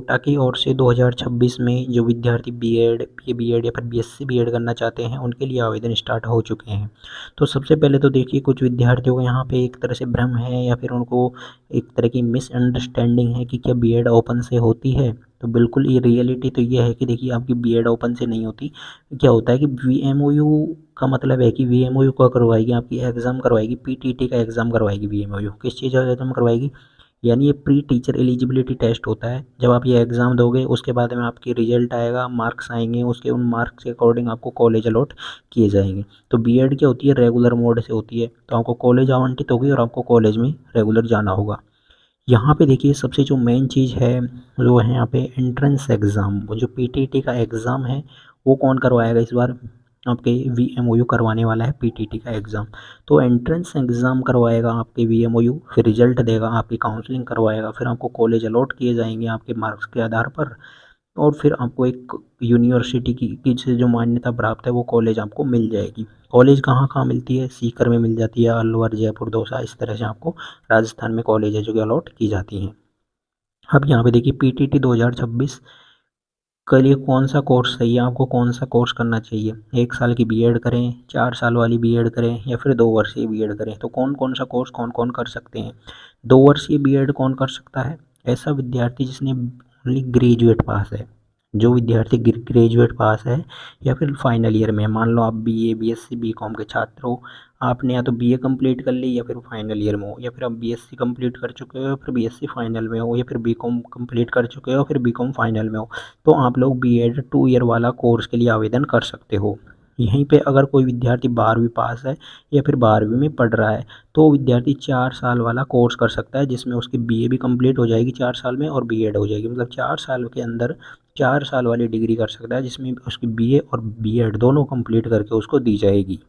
कोटा की ओर से 2026 में जो विद्यार्थी बीएड बीएड या फिर बीएससी बीएड करना चाहते हैं उनके लिए आवेदन स्टार्ट हो चुके हैं। तो सबसे पहले तो देखिए कुछ विद्यार्थियों को यहाँ पे एक तरह से भ्रम है या फिर उनको एक तरह की मिसअंडरस्टैंडिंग है कि क्या बीएड ओपन से होती है। तो बिल्कुल ये रियलिटी तो ये है कि देखिए आपकी बीएड ओपन से नहीं होती। क्या होता है कि वीएमओयू का मतलब है कि वीएमओयू क्या करवाएगी, आपकी एग्ज़ाम करवाएगी, पीटीटी का एग्ज़ाम करवाएगी। वीएमओयू किस चीज़ का एग्ज़ाम करवाएगी, यानी ये प्री टीचर एलिजिबिलिटी टेस्ट होता है। जब आप ये एग्ज़ाम दोगे उसके बाद में आपकी रिजल्ट आएगा, मार्क्स आएंगे, उसके उन मार्क्स के अकॉर्डिंग आपको कॉलेज अलॉट किए जाएंगे। तो बीएड क्या होती है, रेगुलर मोड से होती है, तो आपको कॉलेज आवंटित होगी और आपको कॉलेज में रेगुलर जाना होगा। यहाँ पे देखिए सबसे जो मेन चीज़ है वो है यहाँ पे एंट्रेंस एग्ज़ाम। वो जो पीटीटी का एग्ज़ाम है वो कौन करवाएगा इस बार, आपके वीएमओयू करवाने वाला है पीटीटी का एग्ज़ाम। तो एंट्रेंस एग्ज़ाम करवाएगा आपके वीएमओयू, फिर रिजल्ट देगा, आपकी काउंसलिंग करवाएगा, फिर आपको कॉलेज अलॉट किए जाएंगे आपके मार्क्स के आधार पर। और फिर आपको एक यूनिवर्सिटी की से जो मान्यता प्राप्त है वो कॉलेज आपको मिल जाएगी। कॉलेज कहाँ मिलती है, सीकर में मिल जाती है, अलवर, जयपुर, दौसा, इस तरह से आपको राजस्थान में कॉलेज है जो कि अलॉट की जाती हैं। अब यहाँ पे देखिए पीटीटी 2026 के लिए कौन सा कोर्स सही है, आपको कौन सा कोर्स करना चाहिए। 1 साल की बीएड करें, 4 साल वाली बीएड करें या फिर 2 वर्षीय बीएड करें। तो कौन कौन सा कोर्स कौन कौन कर सकते हैं। 2 वर्षीय बीएड कौन कर सकता है, ऐसा विद्यार्थी जिसने ओनली ग्रेजुएट पास है। जो विद्यार्थी ग्रेजुएट पास है या फिर फाइनल ईयर में, मान लो आप बीए बीएससी बीकॉम के छात्र हो, आपने या तो बीए कंप्लीट कर ली या फिर फाइनल ईयर में हो, या फिर आप बीएससी कंप्लीट कर चुके हो या फिर बीएससी फाइनल में हो, या फिर बीकॉम कंप्लीट कर चुके हो फिर बीकॉम फाइनल में हो, तो आप लोग बीएड 2 ईयर वाला कोर्स के लिए आवेदन कर सकते हो। यहीं पे अगर कोई विद्यार्थी 12वीं पास है या फिर 12वीं में पढ़ रहा है तो विद्यार्थी 4 साल वाला कोर्स कर सकता है, जिसमें उसकी बीए भी कंप्लीट हो जाएगी 4 साल में और बीएड हो जाएगी। मतलब 4 साल के अंदर 4 साल वाली डिग्री कर सकता है, जिसमें उसकी बीए और बीएड दोनों कंप्लीट करके उसको दी जाएगी।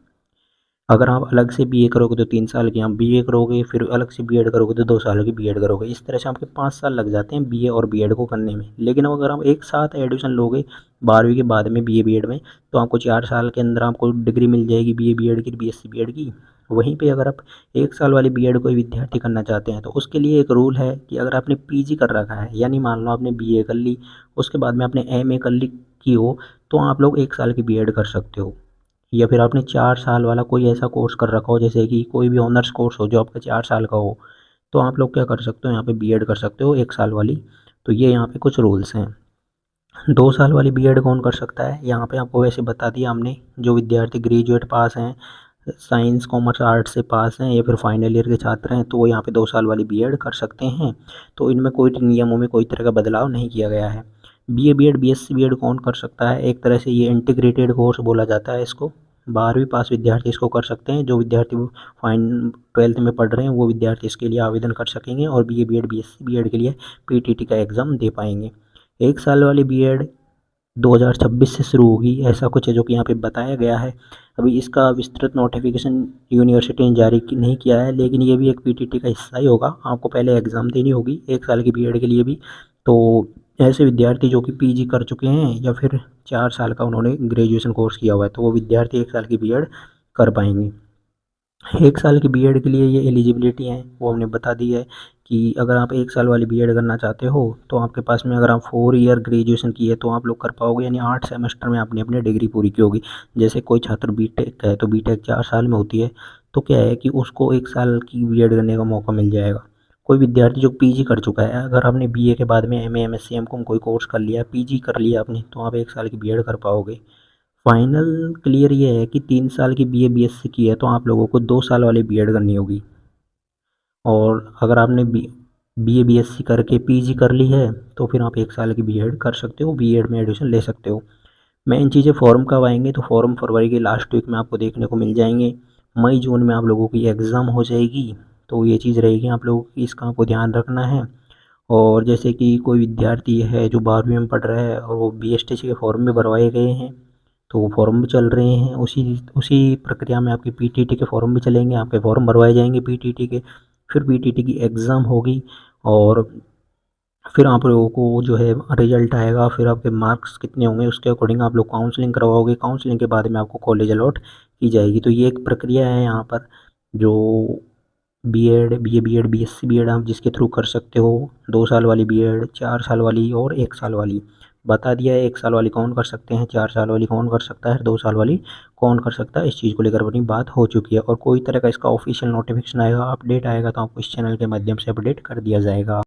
अगर आप अलग से बीए करोगे तो 3 साल की आप बीए करोगे, फिर अलग से बीएड करोगे तो 2 साल की बीएड करोगे। इस तरह से आपके 5 साल लग जाते हैं बीए और बीएड को करने में। लेकिन अगर आप एक साथ एडमिशन लोगे 12वीं के बाद में बीए बीएड में, तो आपको 4 साल के अंदर आपको डिग्री मिल जाएगी बीए बीएड की, बीएससी बीएड की। वहीं पे अगर आप 1 साल वाली बीएड कोई विद्यार्थी करना चाहते हैं तो उसके लिए एक रूल है कि अगर आपने पीजी कर रखा है, यानी मान लो आपने बीए कर ली, उसके बाद में आपने एमए कर ली की हो, तो आप लोग 1 साल की बीएड कर सकते हो। या फिर आपने 4 साल वाला कोई ऐसा कोर्स कर रखा हो, जैसे कि कोई भी ऑनर्स कोर्स हो जो आपका 4 साल का हो, तो आप लोग क्या कर सकते हो, यहाँ पे बीएड कर सकते हो 1 साल वाली। तो ये यहाँ पे कुछ रूल्स हैं। 2 साल वाली बीएड कौन कर सकता है, यहाँ पे आपको वैसे बता दिया हमने। जो विद्यार्थी ग्रेजुएट पास हैं, साइंस कॉमर्स आर्ट्स से पास हैं या फिर फाइनल ईयर के छात्र हैं, तो वो यहाँ पे 2 साल वाली बीएड कर सकते हैं। तो इनमें कोई नियमों में कोई तरह का बदलाव नहीं किया गया है। बीए बीएड बीएससी बीएड कौन कर सकता है, एक तरह से ये इंटीग्रेटेड कोर्स बोला जाता है इसको। 12वीं पास विद्यार्थी इसको कर सकते हैं। जो विद्यार्थी फाइन 12th में पढ़ रहे हैं वो विद्यार्थी इसके लिए आवेदन कर सकेंगे और बीए बीएड बीएससी बीएड के लिए पीटीटी का एग्ज़ाम दे पाएंगे। 1 साल वाली बीएड 2026 से शुरू होगी, ऐसा कुछ है जो कि यहाँ पे बताया गया है। अभी इसका विस्तृत नोटिफिकेशन यूनिवर्सिटी ने जारी नहीं किया है, लेकिन ये भी एक पीटीटी का हिस्सा ही होगा। आपको पहले एग्ज़ाम देनी होगी 1 साल की बीएड के लिए भी। तो ऐसे विद्यार्थी जो कि पीजी कर चुके हैं या फिर 4 साल का उन्होंने ग्रेजुएशन कोर्स किया हुआ है, तो वो विद्यार्थी 1 साल की बीएड कर पाएंगे। 1 साल की बीएड के लिए ये एलिजिबिलिटी है वो हमने बता दी है कि अगर आप 1 साल वाली बीएड करना चाहते हो तो आपके पास में, अगर आप 4 ईयर ग्रेजुएशन की है तो आप लोग कर पाओगे, यानी 8 सेमेस्टर में आपने अपनी डिग्री पूरी की होगी। जैसे कोई छात्र बीटेक है तो बीटेक 4 साल में होती है, तो क्या है कि उसको 1 साल की बीएड करने का मौका मिल जाएगा। कोई विद्यार्थी जो पीजी कर चुका है, अगर आपने बीए के बाद में एमए एमएससी एमकॉम कोई कोर्स कर लिया, पीजी कर लिया आपने, तो आप 1 साल की बीएड कर पाओगे। फाइनल क्लियर ये है कि 3 साल की बीए बीएससी की है तो आप लोगों को 2 साल वाली बीएड करनी होगी। और अगर आपने बीए बीएससी करके पीजी कर ली है तो फिर आप 1 साल की बीएड कर सकते हो, बीएड में एडमिशन ले सकते हो। मेन चीज़ें फॉर्म कब आएंगे, तो फॉर्म फरवरी के लास्ट वीक में आपको देखने को मिल जाएंगे। मई जून में आप लोगों की एग्ज़ाम हो जाएगी। तो ये चीज़ रहेगी आप लोगों की, इसका आपको ध्यान रखना है। और जैसे कि कोई विद्यार्थी है जो 12वीं में पढ़ रहा है और वो बीएसटीसी के फॉर्म भी भरवाए गए हैं, तो वो फॉर्म भी चल रहे हैं। उसी उसी प्रक्रिया में आपके पीटीटी के फॉर्म भी चलेंगे, आपके फॉर्म भरवाए जाएंगे पीटीटी के, फिर पीटीटी की एग्ज़ाम होगी और फिर आप लोगों को जो है रिजल्ट आएगा। फिर आपके मार्क्स कितने होंगे उसके अकॉर्डिंग आप लोग काउंसलिंग करवाओगे, काउंसलिंग के बाद में आपको कॉलेज अलॉट की जाएगी। तो ये एक प्रक्रिया है यहाँ पर जो बीएड, बीए, बीएससी बीएड आप जिसके थ्रू कर सकते हो, 2 साल वाली बीएड, 4 साल वाली और 1 साल वाली। बता दिया है 1 साल वाली कौन कर सकते हैं, 4 साल वाली कौन कर सकता है, 2 साल वाली कौन कर सकता है। इस चीज़ को लेकर अपनी बात हो चुकी है और कोई तरह का इसका ऑफिशियल नोटिफिकेशन आएगा, अपडेट आएगा तो आपको इस चैनल के माध्यम से अपडेट कर दिया जाएगा।